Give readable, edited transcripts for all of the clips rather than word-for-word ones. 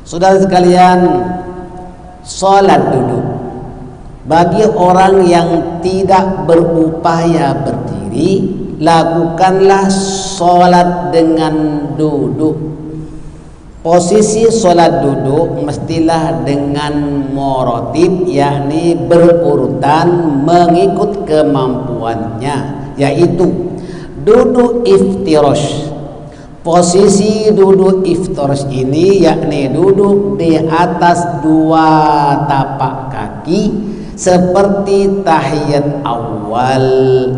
Saudara sekalian, sholat duduk bagi orang yang tidak berupaya berdiri, lakukanlah sholat dengan duduk. Posisi sholat duduk mestilah dengan morotib, yakni berurutan mengikut kemampuannya, yaitu duduk iftirash. Posisi duduk iftirash ini yakni duduk di atas dua tapak kaki seperti tahiyat awal.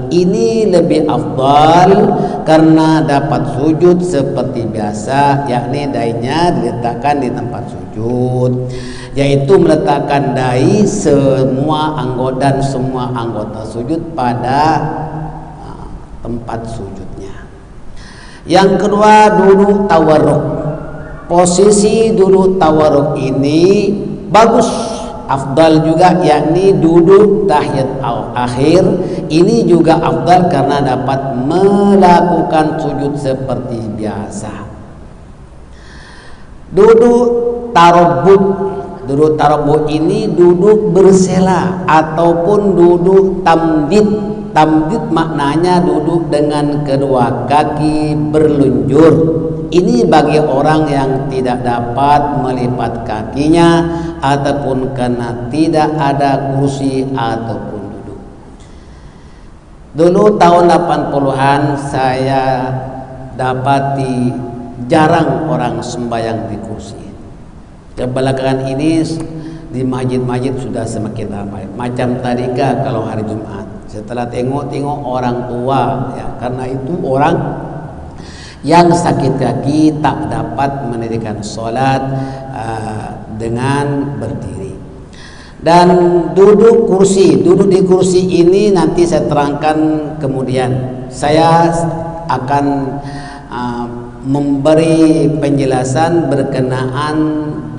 Ini lebih afdal karena dapat sujud seperti biasa, yakni dainya diletakkan di tempat sujud, yaitu meletakkan dai semua anggota sujud pada tempat sujudnya. Yang kedua, duduk tawarruk. Posisi duduk tawarruk ini bagus, afdal juga, yakni duduk tahiyat akhir. Ini juga afdal karena dapat melakukan sujud seperti biasa. Duduk tarabuk. Duduk tarabuk ini duduk bersela ataupun duduk tamdid. Tamdid maknanya duduk dengan kedua kaki berlunjur. Ini bagi orang yang tidak dapat melipat kakinya ataupun karena tidak ada kursi ataupun duduk. Dulu tahun 80-an saya dapati jarang orang sembahyang di kursi. Kebelakangan ini di masjid-masjid sudah semakin ramai. Macam tadika kalau hari Jumat, setelah tengok-tengok orang tua, ya, karena itu orang yang sakit kaki tak dapat mendirikan sholat dengan berdiri. Dan duduk di kursi ini nanti saya terangkan kemudian. Saya akan memberi penjelasan berkenaan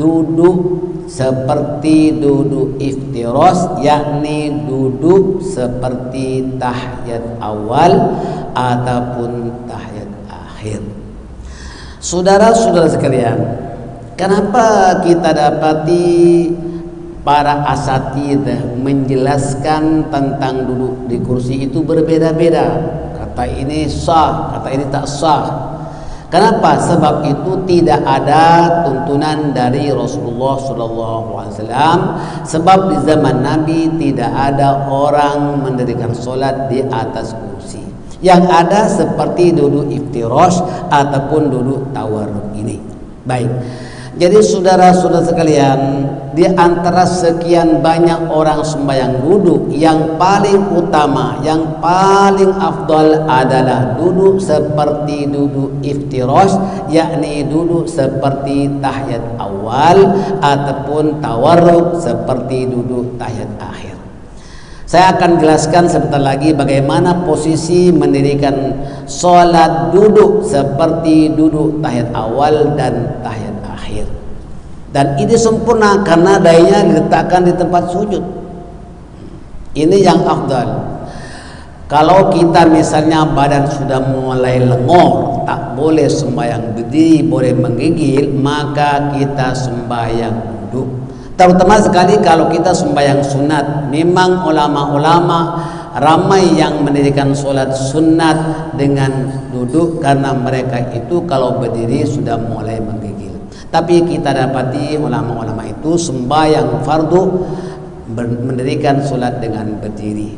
duduk seperti duduk iftirash, yakni duduk seperti tahiyat awal ataupun tahiyat akhir. Saudara-saudara sekalian, kenapa kita dapati para asatidzah menjelaskan tentang duduk di kursi itu berbeda-beda? Kata ini sah, kata ini tak sah. Kenapa? Sebab itu tidak ada tuntunan dari Rasulullah SAW. Sebab di zaman Nabi tidak ada orang mendirikan solat di atas kursi. Yang ada seperti duduk iftirash ataupun duduk tawarruk ini. Baik. Jadi saudara-saudara sekalian, di antara sekian banyak orang sembahyang duduk, yang paling utama, yang paling afdal adalah duduk seperti duduk iftirash, yakni duduk seperti tahiyat awal ataupun tawarruk seperti duduk tahiyat akhir. Saya akan jelaskan sebentar lagi bagaimana posisi mendirikan sholat duduk seperti duduk tahiyat awal dan tahiyat akhir. Dan ini sempurna karena dainya diletakkan di tempat sujud. Ini yang afdal. Kalau kita misalnya badan sudah mulai lengor, tak boleh sembahyang berdiri, boleh menggigil, maka kita sembahyang duduk. Terutama sekali kalau kita sembahyang sunat. Memang ulama-ulama ramai yang mendirikan sholat sunat dengan duduk karena mereka itu kalau berdiri sudah mulai menggigil. Tapi kita dapati ulama-ulama itu sembahyang fardu mendirikan sholat dengan berdiri.